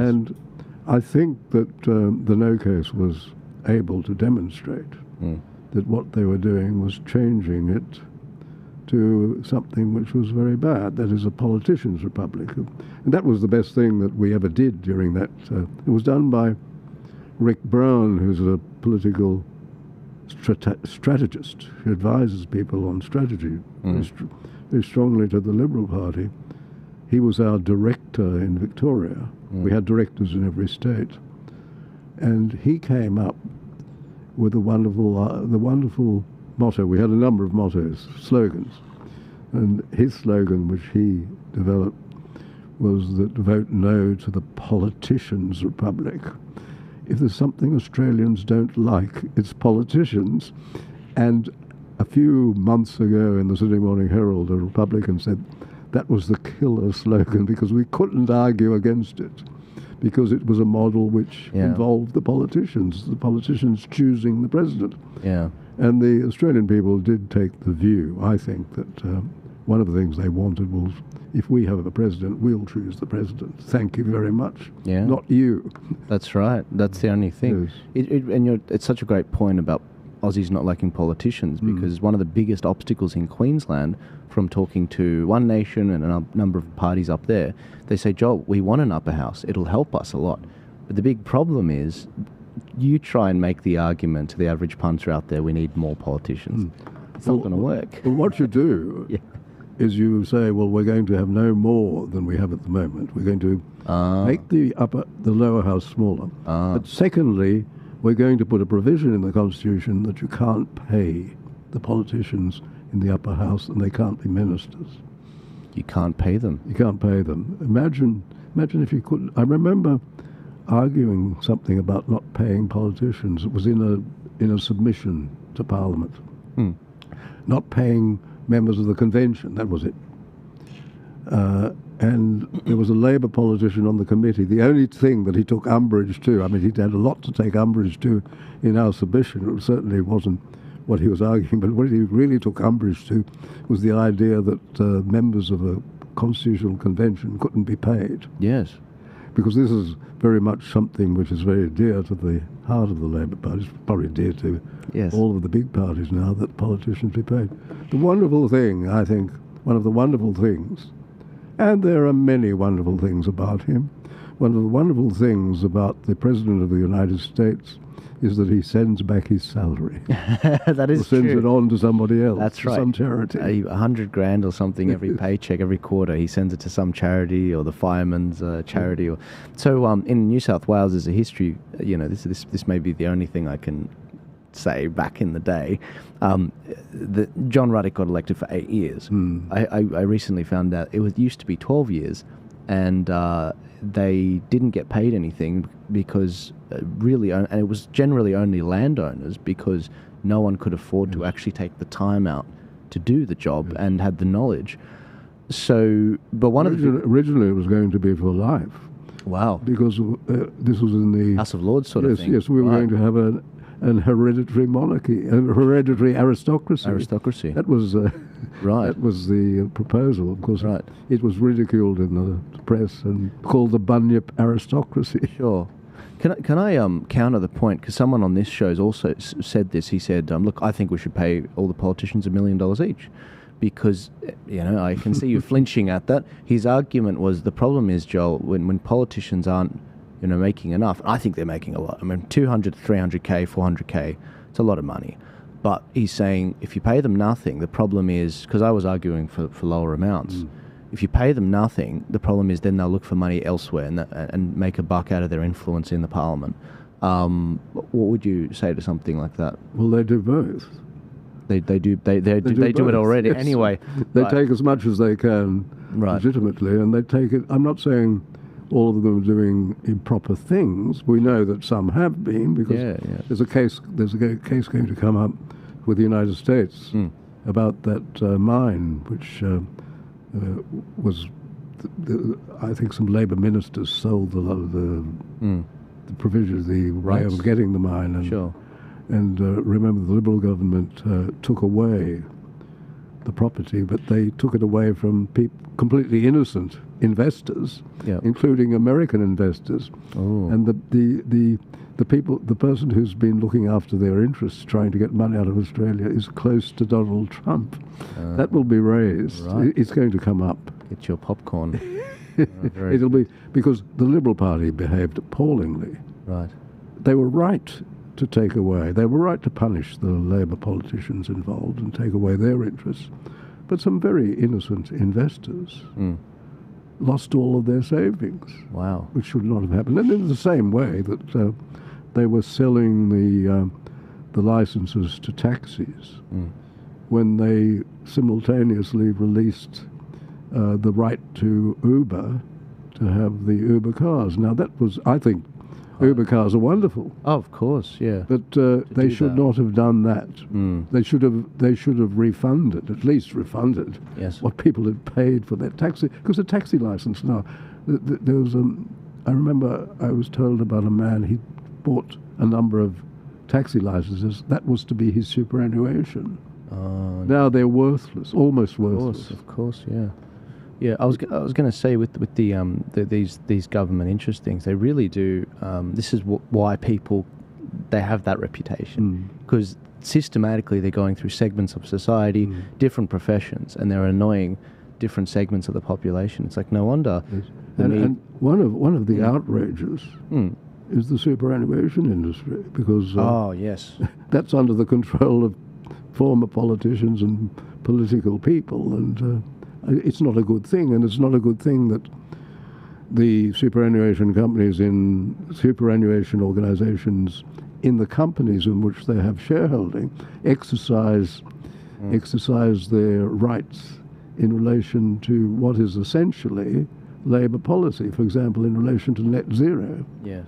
And I think that the No case was able to demonstrate that what they were doing was changing it to something which was very bad, that is a politician's republic. And that was the best thing that we ever did during that. It was done by Rick Brown, who's a political strategist who advises people on strategy very strongly to the Liberal Party. He was our director in Victoria. We had directors in every state. And he came up with the wonderful motto. We had a number of mottos, slogans. And his slogan, which he developed, was that vote no to the politicians' republic. If there's something Australians don't like, it's politicians. And a few months ago in the Sydney Morning Herald, a Republican said that was the killer slogan because we couldn't argue against it, because it was a model which involved the politicians choosing the president. Yeah. And the Australian people did take the view, I think, that one of the things they wanted was, if we have a president, we'll choose the president. Thank you very much. Yeah. Not you. That's right. That's the only thing. Yes. It's such a great point about Aussies not liking politicians, because one of the biggest obstacles in Queensland, from talking to One Nation and a number of parties up there, they say, Joel, we want an upper house. It'll help us a lot. But the big problem is, you try and make the argument to the average punter out there, we need more politicians. It's not going to work. Well, what you do is you say, well, we're going to have no more than we have at the moment. We're going to make the lower house smaller. But secondly, we're going to put a provision in the Constitution that you can't pay the politicians in the upper house, and they can't be ministers. You can't pay them. You can't pay them. Imagine if you couldn't. I remember arguing something about not paying politicians. It was in a submission to Parliament. Not paying members of the convention, that was it. And there was a Labour politician on the committee. The only thing that he took umbrage to, I mean, he'd had a lot to take umbrage to in our submission. It certainly wasn't what he was arguing, but what he really took umbrage to was the idea that members of a constitutional convention couldn't be paid. Yes. Because this is very much something which is very dear to the heart of the Labour Party. It's probably dear to all of the big parties now, that politicians be paid. The wonderful thing, I think, one of the wonderful things, and there are many wonderful things about him, one of the wonderful things about the President of the United States is that he sends back his salary. That is true. Sends it on to somebody else. That's right. Some charity. $100,000 or something every paycheck, every quarter. He sends it to some charity, or the fireman's charity. So in New South Wales, there's a history. This may be the only thing I can say back in the day. John Ruddock got elected for 8 years. I recently found out it used to be 12 years, and they didn't get paid anything because and it was generally only landowners, because no one could afford to actually take the time out to do the job and had the knowledge. So, but originally it was going to be for life. Wow. Because this was in the House of Lords sort of thing. Yes, we were going to have an hereditary monarchy, a hereditary aristocracy. That was right. That was the proposal. Of course, it was ridiculed in the press and called the Bunyip aristocracy. Sure. Can I counter the point? Because someone on this show has also said this. He said, look, I think we should pay all the politicians $1 million each. Because, I can see you flinching at that. His argument was, the problem is, Joel, when politicians aren't making enough. I think they're making a lot. I mean, 200 to 300K, 400K, it's a lot of money. But he's saying, if you pay them nothing, the problem is, because I was arguing for lower amounts, if you pay them nothing, the problem is then they'll look for money elsewhere and make a buck out of their influence in the Parliament. What would you say to something like that? Well, they do both. They do it already. Yes. Anyway. They take as much as they can legitimately, and they take it. I'm not saying all of them are doing improper things. We know that some have been, because there's a case going to come up with the United States about that mine, which was, I think some Labour ministers sold the provisions, the way of getting the mine, and remember the Liberal government took away the property, but they took it away from completely innocent investors, including American investors. Oh. And the person who's been looking after their interests, trying to get money out of Australia, is close to Donald Trump. That will be raised. Right. It's going to come up. Get your popcorn. It'll be because the Liberal Party behaved appallingly. Right. They were right to take away. They were right to punish the Labor politicians involved and take away their interests. But some very innocent investors lost all of their savings. Wow. Which should not have happened. And in the same way that they were selling the licenses to taxis when they simultaneously released the right to Uber to have the Uber cars. Now that was, I think, Uber cars are wonderful. Oh, of course, yeah. But they should not have done that. They should have refunded, at least refunded, what people had paid for their taxi. Because the taxi license now, there was I remember I was told about a man, he bought a number of taxi licenses. That was to be his superannuation. Now they're worthless, almost worthless. Of course, yeah. Yeah, I was going to say with these government interest things, they really do. This is why people they have that reputation, because systematically they're going through segments of society, different professions, and they're annoying different segments of the population. It's like no wonder. Yes. And one of the outrages is the superannuation industry, because that's under the control of former politicians and political people, and it's not a good thing. And it's not a good thing that the superannuation companies in superannuation organizations in the companies in which they have shareholding exercise their rights in relation to what is essentially Labor policy, for example, in relation to net zero. Yes.